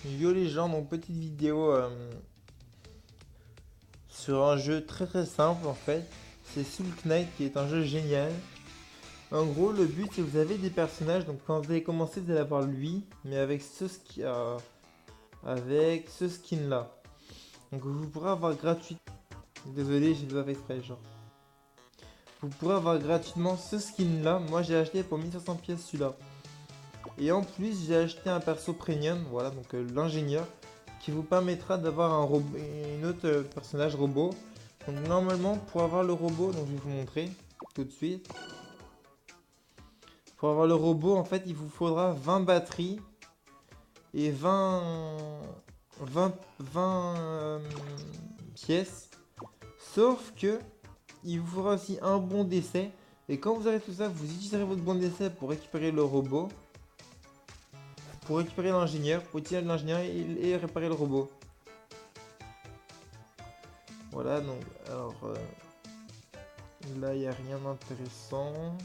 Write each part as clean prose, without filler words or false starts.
Yo les gens, donc petite vidéo sur un jeu très simple en fait. C'est Soul Knight qui est un jeu génial. En gros, le but c'est que vous avez des personnages, donc quand vous allez commencer, vous allez avoir lui, mais avec ce skin là. Donc vous pourrez avoir gratuitement. Désolé, j'ai pas fait exprès, genre. Vous pourrez avoir gratuitement ce skin là. Moi j'ai acheté pour 1500 pièces celui-là. Et en plus, j'ai acheté un perso premium, voilà, donc l'ingénieur, qui vous permettra d'avoir un robot, une autre personnage robot. Donc normalement, pour avoir le robot, donc je vais vous montrer tout de suite. Pour avoir le robot, en fait, il vous faudra 20 batteries et 20 pièces. Sauf que il vous faudra aussi un bon d'essai. Et quand vous avez tout ça, vous utiliserez votre bon d'essai pour récupérer le robot, pour récupérer l'ingénieur, pour utiliser l'ingénieur et réparer le robot. Voilà, donc, alors, là, il n'y a rien d'intéressant.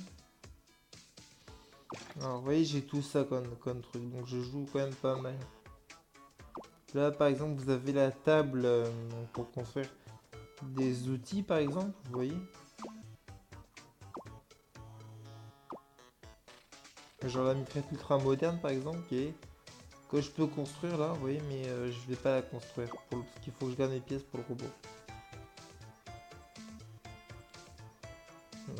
Alors, vous voyez, j'ai tout ça comme truc, donc je joue quand même pas mal. Là, par exemple, vous avez la table pour construire des outils, par exemple, vous voyez. Genre la mitraille ultra moderne, par exemple, que je peux construire là, vous voyez, mais je vais pas la construire, parce qu'il faut que je garde mes pièces pour le robot.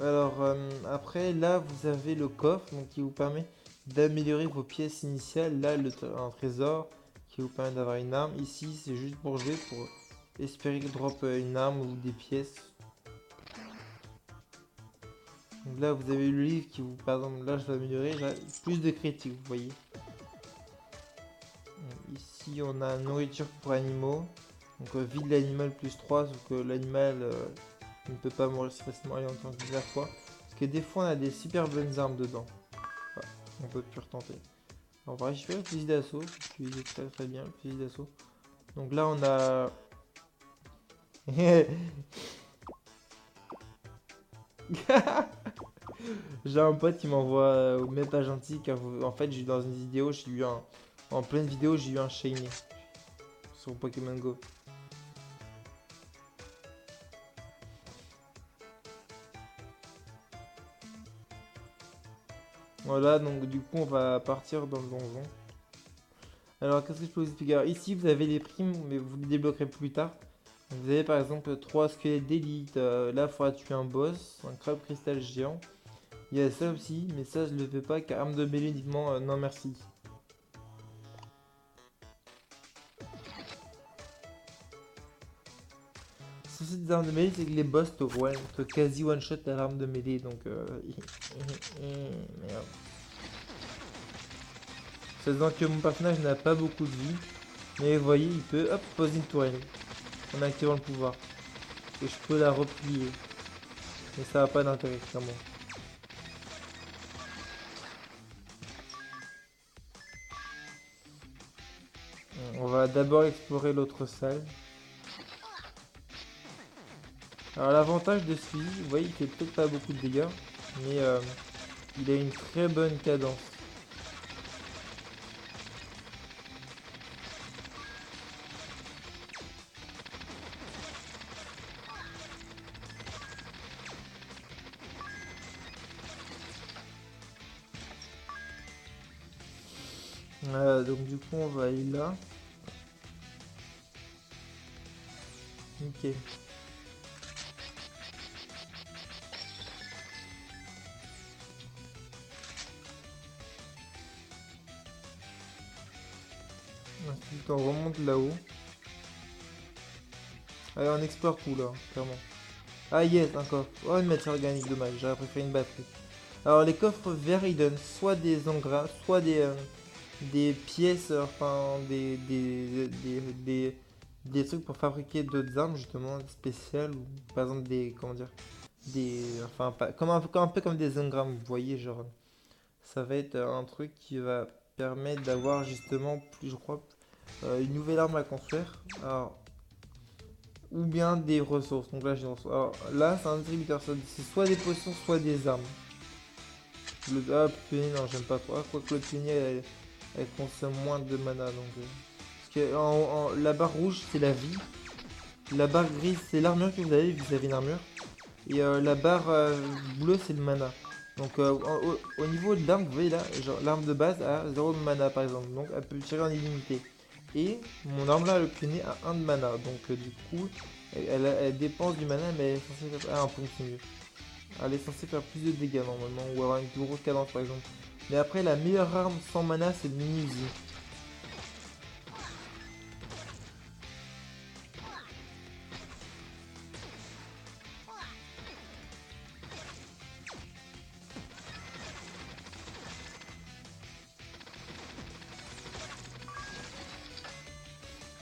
Alors, après, là, vous avez le coffre donc, qui vous permet d'améliorer vos pièces initiales. Là, un trésor qui vous permet d'avoir une arme. Ici, c'est juste pour jouer, pour espérer drop une arme ou des pièces. Donc là, vous avez le livre qui vous, par exemple, là, je vais améliorer. J'ai plus de critiques, vous voyez. Ici, on a nourriture pour animaux. Donc, vie de l'animal plus 3 sauf que l'animal ne peut pas mourir si facilement et en tant que plusieurs fois. Parce que des fois, on a des super bonnes armes dedans. Ouais, on peut plus retenter. On va récupérer le fusil d'assaut, qui est très bien, le fusil d'assaut. Donc là, on a. J'ai un pote qui m'envoie même pas gentil car en fait, j'ai eu dans une vidéo, j'ai eu un. En pleine vidéo, j'ai eu un shiny sur Pokémon Go. Voilà, donc du coup, on va partir dans le donjon. Alors, qu'est-ce que je peux vous expliquer? Alors, ici, vous avez les primes, mais vous les débloquerez plus tard. Donc, vous avez par exemple 3 squelettes d'élite. Là, il faudra tuer un boss, un crabe cristal géant. Il y a ça aussi, mais ça, je le fais pas car arme de mêlée uniquement, non merci. Le souci des armes de mêlée, c'est que les boss te quasi one-shot à l'arme de mêlée, donc merde. Ça se voit que mon personnage n'a pas beaucoup de vie, mais vous voyez, il peut hop, poser une tourelle en activant le pouvoir. Et je peux la replier, mais ça n'a pas d'intérêt, clairement. On va d'abord explorer l'autre salle. Alors l'avantage de celui, vous voyez, il fait peut-être pas beaucoup de dégâts, mais il a une très bonne cadence. Donc du coup on va aller là. Ok. Ensuite on remonte là-haut. Allez on explore tout là, clairement. Ah yes, un coffre. Oh une matière organique, dommage, j'aurais préféré une batterie. Alors les coffres verts ils donnent soit des engrais, soit des pièces, enfin des trucs pour fabriquer d'autres armes justement spéciales ou par exemple des, comment dire, enfin pas, un peu comme des engrammes, vous voyez, genre ça va être un truc qui va permettre d'avoir justement plus, je crois, une nouvelle arme à construire. Alors, ou bien des ressources. Donc là, alors, là c'est un distributeur, c'est soit des potions, soit des armes. Ah, pionnier, non, j'aime pas trop. Ah, quoique le pionnier, elle consomme moins de mana donc. La barre rouge c'est la vie. La barre grise c'est l'armure que vous avez une armure. Et la barre bleue c'est le mana. Donc au niveau de l'arme, vous voyez là, genre l'arme de base a 0 de mana par exemple. Donc elle peut tirer en illimité. Et mon arme là, le pionnier a 1 de mana. Donc du coup, elle dépense du mana mais elle est censée faire... Ah, un point c'est mieux. Elle est censée faire plus de dégâts normalement. Ou avoir une plus grosse cadence par exemple. Mais après la meilleure arme sans mana c'est le mini Uzi.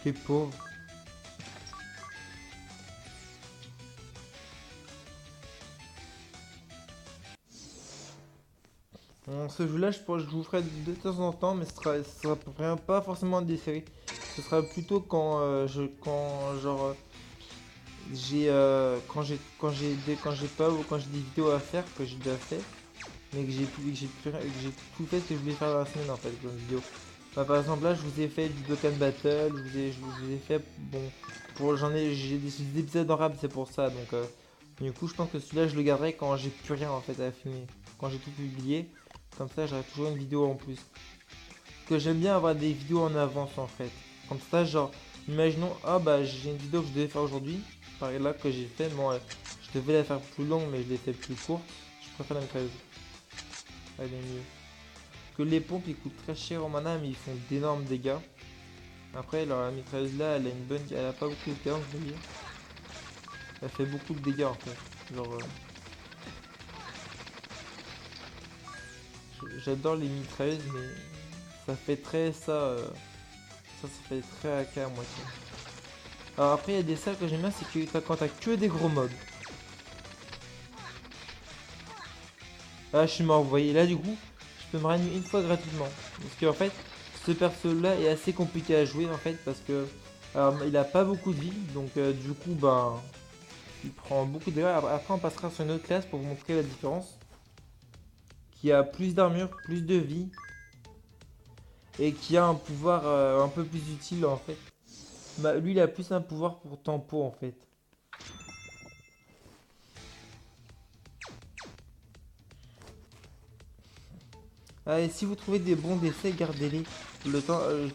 T'es pauvre. Bon, ce jeu là je vous ferai de temps en temps mais ce sera vraiment pas forcément des séries. Ce sera plutôt quand quand genre quand j'ai pas ou quand j'ai des vidéos à faire que j'ai déjà fait mais que j'ai tout fait ce que je voulais faire dans la semaine en fait comme vidéo. Bah, par exemple là je vous ai fait du Dokkan Battle, je vous ai fait bon pour j'ai des épisodes en rap c'est pour ça donc du coup je pense que celui-là je le garderai quand j'ai plus rien en fait à filmer. Quand j'ai tout publié, comme ça j'aurai toujours une vidéo en plus. Que j'aime bien avoir des vidéos en avance en fait. Comme ça genre imaginons ah bah j'ai une vidéo que je devais faire aujourd'hui, par là que j'ai fait, bon je devais la faire plus longue mais je l'ai fait plus courte. Je préfère la mitrailleuse. Elle est mieux. Que les pompes ils coûtent très cher en mana mais ils font d'énormes dégâts. Après alors, la mitrailleuse là elle a une bonne. Elle a pas beaucoup de dégâts je veux dire. Elle fait beaucoup de dégâts en fait. Genre j'adore les mitrailleuses mais ça fait très ça fait très AK à moitié. Alors après il y a des salles que j'aime bien c'est que quand t'as que des gros mobs. Ah je suis mort vous voyez là du coup je peux me réanimer une fois gratuitement. Parce qu'en fait ce perso là est assez compliqué à jouer en fait parce que alors, il a pas beaucoup de vie donc du coup ben il prend beaucoup de dégâts. Après on passera sur une autre classe pour vous montrer la différence. Qui a plus d'armure, plus de vie et qui a un pouvoir un peu plus utile en fait. Bah, lui il a plus un pouvoir pour tempo en fait. Ah, et si vous trouvez des bons décès, gardez-les.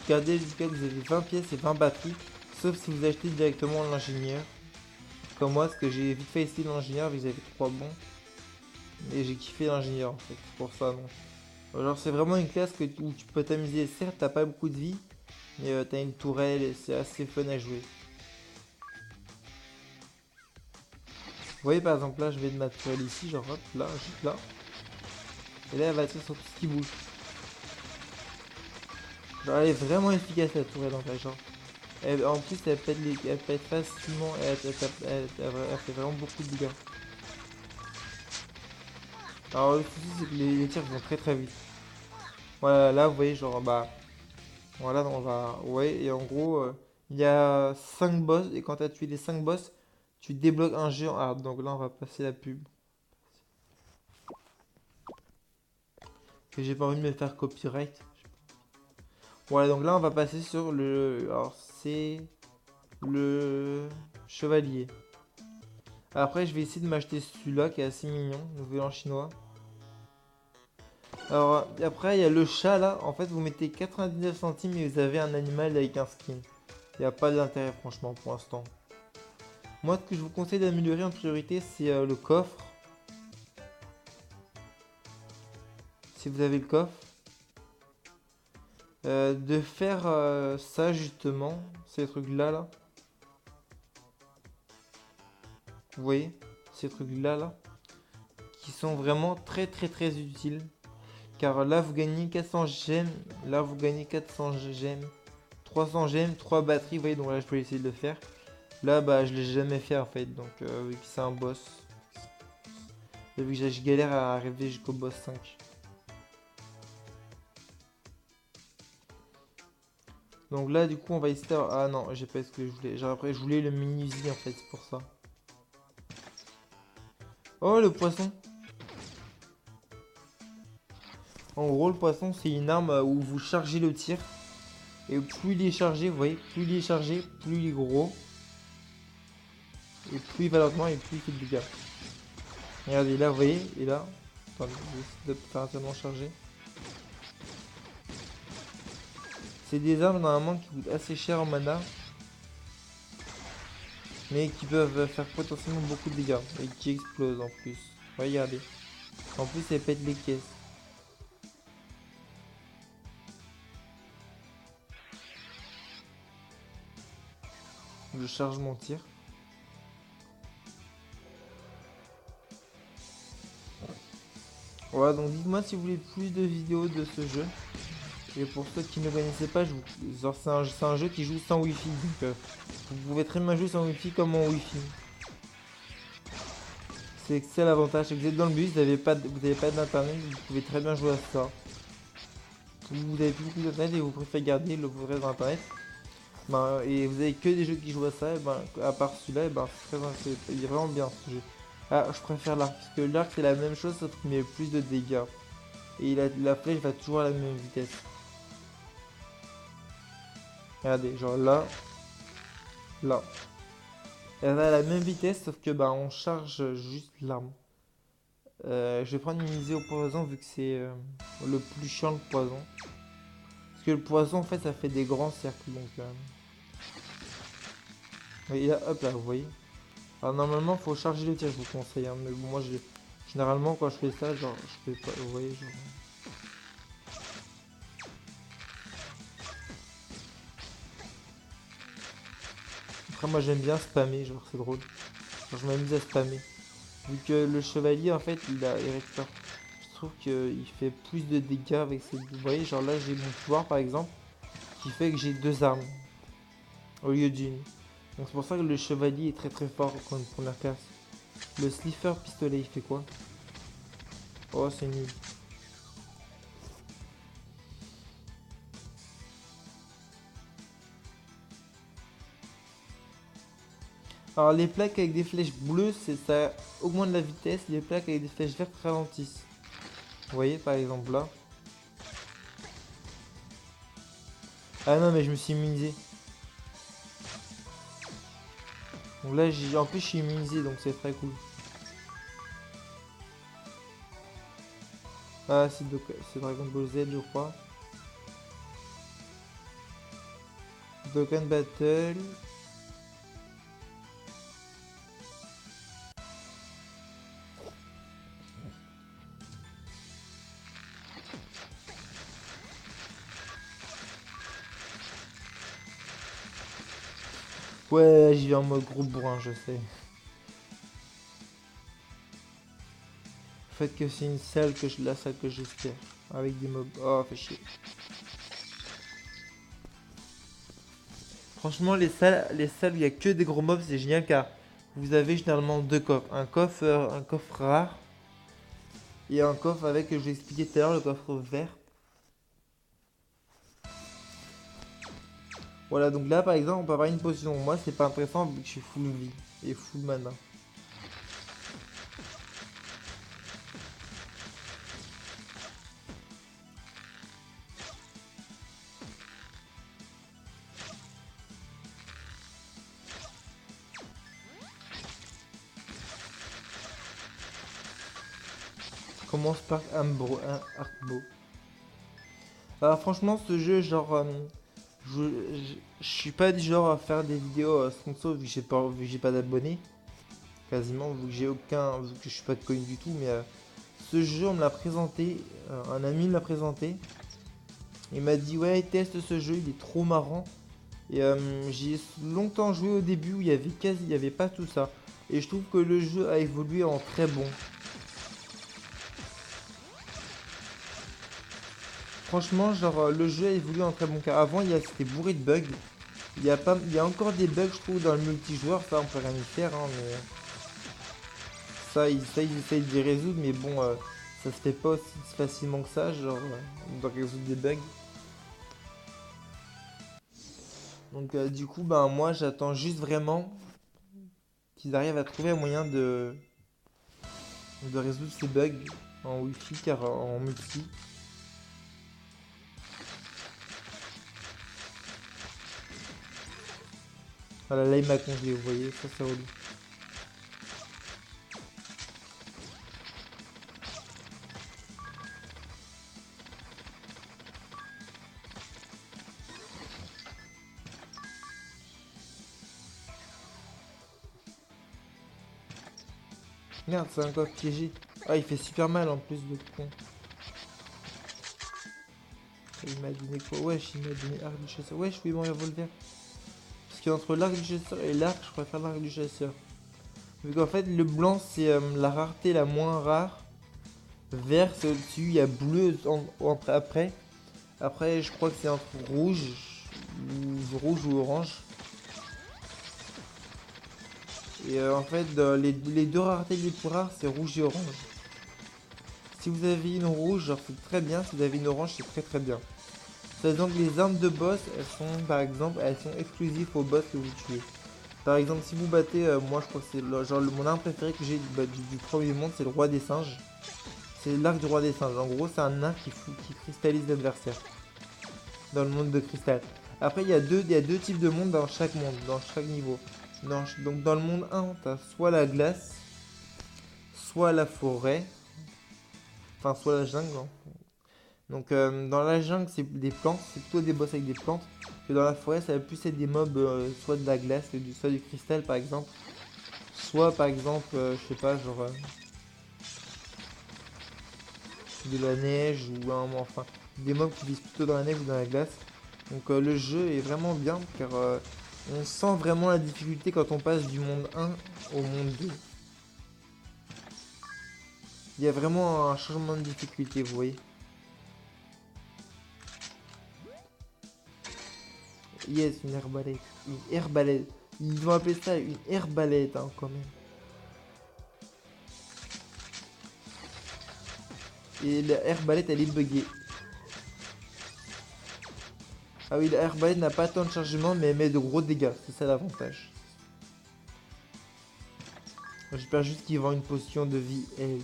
Gardez jusqu'à que vous avez 20 pièces et 20 batteries. Sauf si vous achetez directement l'ingénieur. Comme moi, ce que j'ai vite fait essayer l'ingénieur, vous avez 3 bons. Et j'ai kiffé l'ingénieur en fait, c'est pour ça non. Genre c'est vraiment une classe où tu peux t'amuser. Certes, t'as pas beaucoup de vie, mais t'as une tourelle et c'est assez fun à jouer. Vous voyez par exemple là, je vais de ma tourelle ici, genre hop, là, juste là. Et là, elle va tirer sur tout ce qui bouge. Genre elle est vraiment efficace la tourelle en fait, genre. En plus, elle pète facilement, elle fait vraiment beaucoup de dégâts. Alors le souci c'est que les tirs vont très très vite. Voilà, là vous voyez genre bah voilà on va ouais et en gros il y a 5 boss et quand tu as tué les 5 boss, tu débloques un jeu en hard. Donc là on va passer la pub. Que j'ai pas envie de me faire copyright. Voilà donc là on va passer sur le alors c'est le chevalier. Après je vais essayer de m'acheter celui-là qui est assez mignon, nouvel en chinois. Alors après il y a le chat là, en fait vous mettez 99 centimes et vous avez un animal avec un skin. Il n'y a pas d'intérêt franchement pour l'instant. Moi ce que je vous conseille d'améliorer en priorité c'est le coffre. Si vous avez le coffre. De faire ça justement, ces trucs là. Vous voyez ces trucs là. Qui sont vraiment très très très utiles. Car là vous gagnez 400 gemmes, là vous gagnez 400 gemmes, 300 gemmes, 3 batteries, vous voyez donc là je peux essayer de le faire. Là bah je l'ai jamais fait en fait donc vu que c'est un boss. Et vu que je galère à arriver jusqu'au boss 5. Donc là du coup on va essayer ah non j'ai pas ce que je voulais. Genre après je voulais le mini Uzi en fait c'est pour ça. Oh le poisson. En gros le poisson c'est une arme où vous chargez le tir. Et plus il est chargé, vous voyez, plus il est chargé, plus il est gros. Et plus il va lentement et plus il fait de dégâts. Regardez, là, vous voyez, et là. Attendez, je vais essayer de faire un tellement chargé. C'est des armes normalement qui coûtent assez cher en mana. Mais qui peuvent faire potentiellement beaucoup de dégâts. Et qui explosent en plus. Regardez. En plus, elles pètent les caisses. Je charge mon tir. Voilà, donc dites-moi si vous voulez plus de vidéos de ce jeu. Et pour ceux qui ne connaissaient pas, c'est un jeu qui joue sans wifi. Donc vous pouvez très bien jouer sans wifi comme en wifi. C'est ça l'avantage, c'est que vous êtes dans le bus, vous n'avez pas d'internet, vous pouvez très bien jouer à ça. Vous avez plus beaucoup d'internet et vous préférez garder le vrai internet. Ben, et vous avez que des jeux qui jouent à ça, et ben, à part celui-là, ben, il est vraiment bien ce jeu. Ah, je préfère l'arc, parce que l'arc c'est la même chose, sauf qu'il met plus de dégâts. Et la flèche va toujours à la même vitesse. Regardez, genre là, là. Elle va à la même vitesse, sauf que bah, on charge juste l'arme. Je vais prendre une misée au poison vu que c'est le plus chiant le poison. Parce que le poison en fait ça fait des grands cercles donc. Et là hop là vous voyez. Alors normalement faut charger le tir je vous conseille hein, mais bon moi généralement quand je fais ça genre je fais pas vous voyez genre. Après moi j'aime bien spammer genre c'est drôle. Genre, je m'amuse à spammer. Vu que le chevalier en fait il récupère. Je trouve qu'il fait plus de dégâts avec ses. Vous voyez genre là j'ai mon pouvoir par exemple qui fait que j'ai deux armes au lieu d'une. Donc c'est pour ça que le chevalier est très très fort comme première classe. Le slipper pistolet il fait quoi? Oh c'est nul. Alors les plaques avec des flèches bleues ça augmente la vitesse, les plaques avec des flèches vertes ralentissent. Vous voyez par exemple là. Ah non mais je me suis immunisé. Donc là en plus je suis immunisé donc c'est très cool. Ah c'est Dragon Ball Z je crois. Dokkan Battle. Ouais j'y vais en mode gros bourrin je sais. Le fait que c'est une salle la salle que j'espère. Avec des mobs. Oh fait chier. Franchement les salles où il n'y a que des gros mobs c'est génial car vous avez généralement deux coffres. Un coffre rare. Et un coffre avec, je vous ai expliqué tout à l'heure, le coffre vert. Voilà, donc là par exemple, on peut avoir une potion. Moi, c'est pas intéressant vu que je suis full vie et full mana. Commence par un arcbo. Alors franchement, ce jeu, genre, je suis pas du genre à faire des vidéos sponsor vu que j'ai pas d'abonnés. Quasiment, vu que j'ai aucun, vu que je suis pas connu du tout. Mais ce jeu, on me l'a présenté, un ami me l'a présenté. Il m'a dit, ouais, teste ce jeu, il est trop marrant. Et j'y ai longtemps joué au début où il y avait pas tout ça. Et je trouve que le jeu a évolué en très bon. Franchement, genre le jeu a évolué en très bon car avant c'était bourré de bugs. Il y a encore des bugs je trouve dans le multijoueur, ça on peut rien y faire hein, mais ils essayent de les résoudre mais bon ça se fait pas aussi facilement que ça, genre on doit résoudre des bugs. Donc du coup ben moi j'attends juste vraiment qu'ils arrivent à trouver un moyen de résoudre ces bugs en wifi car en multi. Voilà, là il m'a congelé, vous voyez, ça c'est relou. Merde, c'est un coffre piégé. Ah, il fait super mal en plus, le con. Il m'a donné quoi? Wesh, il m'a donné arc du chasseur. Wesh, oui, mon revolver. Parce qu'entre l'arc du chasseur et l'arc, je préfère l'arc du chasseur. Vu qu'en fait, le blanc, c'est la rareté la moins rare. Vert, c'est au-dessus. Il y a bleu entre après. Après, je crois que c'est entre rouge ou orange. Et en fait, les deux raretés les plus rares, c'est rouge et orange. Si vous avez une rouge, genre c'est très bien. Si vous avez une orange, c'est très très bien. Par exemple, les armes de boss, elles sont, par exemple, elles sont exclusives au boss que vous tuez. Par exemple, si vous battez, moi je crois que c'est genre mon arme préférée que j'ai du premier monde, c'est le roi des singes. C'est l'arc du roi des singes. En gros, c'est un arc qui cristallise l'adversaire dans le monde de cristal. Après, il y a deux types de mondes dans chaque monde, dans chaque niveau. Donc dans le monde 1, t'as soit la glace, soit la forêt, enfin soit la jungle, hein. Donc dans la jungle, c'est des plantes, c'est plutôt des boss avec des plantes. Que dans la forêt, ça va plus être des mobs, soit de la glace, soit du cristal par exemple. Soit par exemple, je sais pas, genre de la neige ou enfin des mobs qui visent plutôt dans la neige ou dans la glace. Donc le jeu est vraiment bien car on sent vraiment la difficulté quand on passe du monde 1 au monde 2. Il y a vraiment un changement de difficulté, vous voyez. Yes, une herbalète. Une herbalète. Ils vont appeler ça une herbalète, hein, quand même. Et la herbalète, elle est buggée. Ah oui, la herbalète n'a pas tant de chargement, mais elle met de gros dégâts. C'est ça l'avantage. J'espère juste qu'il vend une potion de vie. Hey.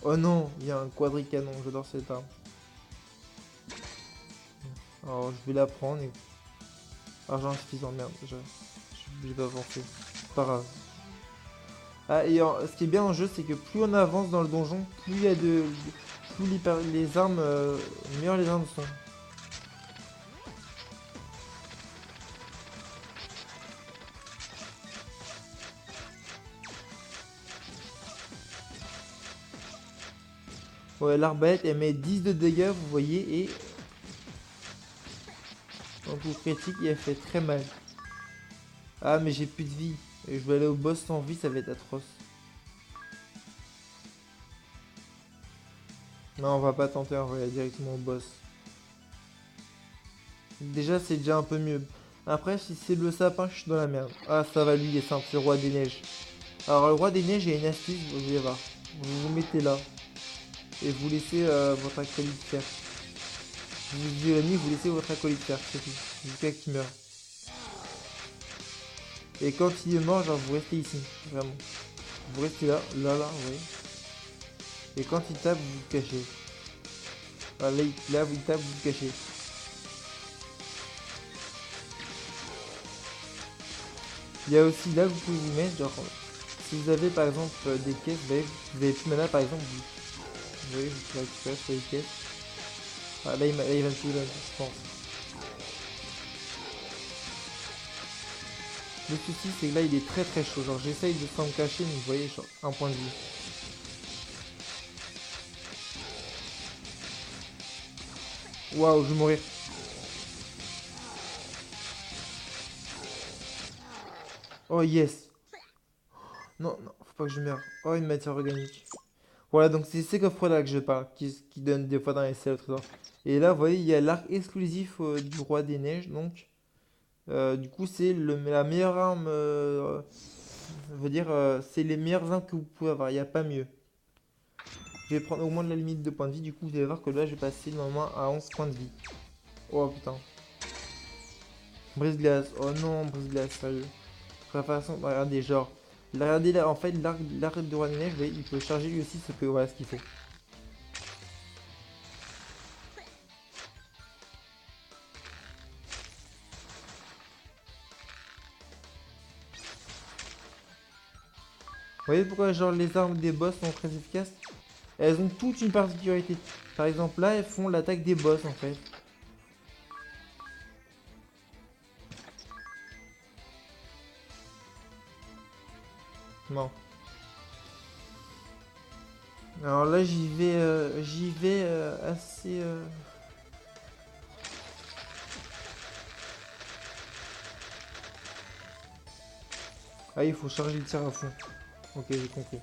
Oh non, il y a un quadricanon. J'adore cette arme. Alors, je vais la prendre. Et... argent insuffisant, merde. J'ai pas avancé. Pas grave. Ah, et ce qui est bien en jeu, c'est que plus on avance dans le donjon, plus il y a plus les armes, meilleures les armes sont. Ouais, l'arbalète, elle met 10 de dégâts, vous voyez, et en coup critique, elle fait très mal. Ah, mais j'ai plus de vie. Et je vais aller au boss sans vie, ça va être atroce. Non, on va pas tenter, on va aller directement au boss. Déjà, c'est déjà un peu mieux. Après, si c'est le sapin, je suis dans la merde. Ah, ça va, lui, il est simple, c'est le roi des neiges. Alors, le roi des neiges, il y a une astuce, vous allez voir. Vous vous mettez là. Et vous laissez votre acolyte faire. Vous virez mis, vous laissez votre acolyte faire, c'est tout. Jusqu'à qu'il meurt. Et quand il est mort, genre, vous restez ici. Vraiment. Vous restez là, là, oui. Et quand il tape, vous vous cachez. Ah, là, vous tape, vous vous cachez. Il y a aussi là, vous pouvez vous mettre, genre, si vous avez par exemple des caisses, vous avez plus de mana par exemple, vous voyez, vous pouvez récupérer sur les caisses. Ah, là, il va me tuer là, je pense. Le souci, c'est que là, il est très très chaud. Genre, j'essaye de s'en cacher, mais vous voyez, genre, un point de vie. Waouh, je vais mourir. Oh yes. Non, non, faut pas que je meure. Oh, une matière organique. Voilà, donc c'est ces coffres-là que je parle, qui donnent des fois dans les selles au trésor. Et là, vous voyez, il y a l'arc exclusif du roi des neiges, donc. Du coup, c'est la meilleure arme. Je veux dire, c'est les meilleures armes que vous pouvez avoir, il n'y a pas mieux. Je vais prendre au moins de la limite de points de vie, du coup, vous allez voir que là, je vais passer normalement à 11 points de vie. Oh putain. Brise-glace, oh non, brise-glace, sérieux. De toute façon, regardez, genre. Regardez là, en fait, l'arc de roi des neiges, vous voyez, il peut charger lui aussi, ce que voilà ce qu'il fait. voyez pourquoi genre les armes des boss sont très efficaces? Elles ont toute une particularité. Par exemple là, elles font l'attaque des boss en fait. Non. Alors là, j'y vais assez. Ah, il faut charger le tir à fond. Ok, j'ai compris.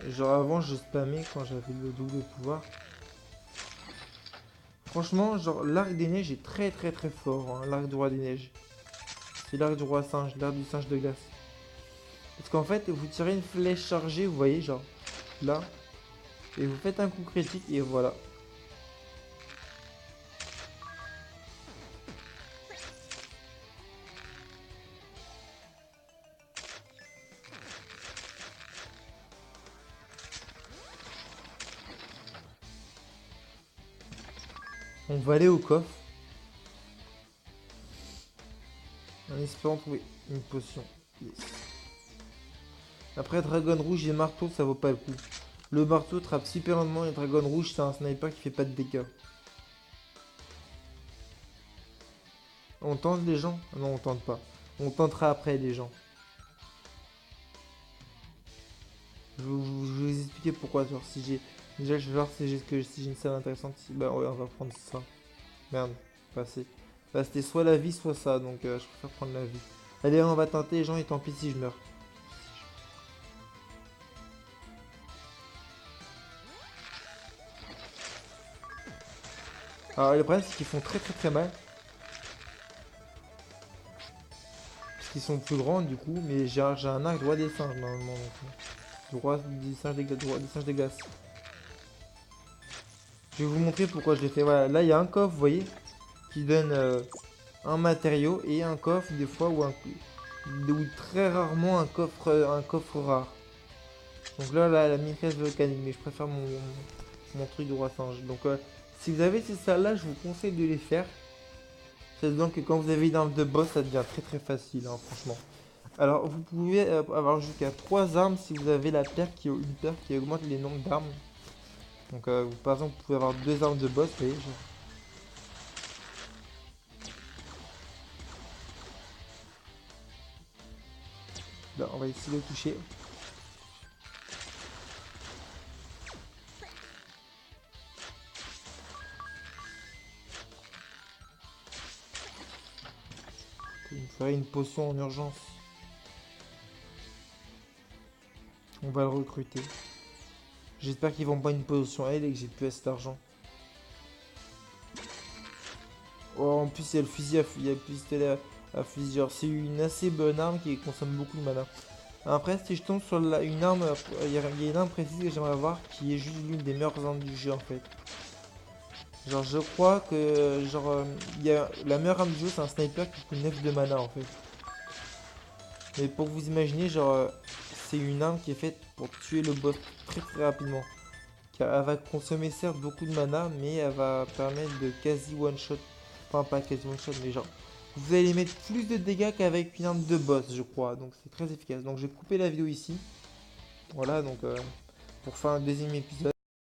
Genre avant, je spammais quand j'avais le double pouvoir. Franchement, genre l'arc des neiges est très très très fort. Hein, l'arc du roi des neiges. C'est l'arc du roi singe, l'arc du singe de glace. Parce qu'en fait, vous tirez une flèche chargée, vous voyez, genre là. Et vous faites un coup critique et voilà. On va aller au coffre. En espérant trouver une potion. Yes. Après, dragon rouge et marteau, ça vaut pas le coup. Le marteau trappe super lentement et dragon rouge, c'est un sniper qui fait pas de dégâts. On tente les gens? Non, on tente pas. On tentera après les gens. Je vais vous expliquer pourquoi. Genre, si j'ai. Déjà, je vais voir si j'ai une salle intéressante. Bah, ouais, on va prendre ça. Merde, passé. Bah, c'était soit la vie, soit ça. Donc, je préfère prendre la vie. Allez, on va tenter les gens et tant pis si je meurs. Alors, le problème, c'est qu'ils font très très très mal. Parce qu'ils sont plus grands, du coup. Mais j'ai un arc droit des singes, normalement. Donc, droit des singes des singes des glaces. Je vais vous montrer pourquoi je l'ai fait. Voilà, là, il y a un coffre, vous voyez, qui donne un matériau et un coffre, des fois, ou très rarement un coffre rare. Donc là, la maîtresse volcanique, mais je préfère mon truc de roi singe. Donc, si vous avez ces salles-là, je vous conseille de les faire. C'est donc que quand vous avez une arme de boss, ça devient très très facile, hein, franchement. Alors, vous pouvez avoir jusqu'à 3 armes si vous avez une paire qui augmente les nombres d'armes. Donc, par exemple, vous pouvez avoir 2 armes de boss, vous voyez, genre. Là, on va essayer de le toucher. Il me faudrait une potion en urgence. On va le recruter. J'espère qu'ils vont pas une potion à elle et que j'ai plus assez d'argent. Oh, en plus, il y a le fusil il y a le pistolet à fusil. C'est une assez bonne arme qui consomme beaucoup de mana. Après, si je tombe sur une arme, il y a une arme précise que j'aimerais avoir qui est juste l'une des meilleures armes du jeu en fait. Genre, je crois que la meilleure arme du jeu, c'est un sniper qui coûte 9 de mana en fait. Mais pour vous imaginer, c'est une arme qui est faite pour tuer le boss très très rapidement. Car elle va consommer certes beaucoup de mana, mais elle va permettre de quasi one shot. Enfin, pas quasi one shot, mais genre. Vous allez mettre plus de dégâts qu'avec une arme de boss, je crois. Donc c'est très efficace. Donc je vais couper la vidéo ici. Voilà, donc pour faire un deuxième épisode.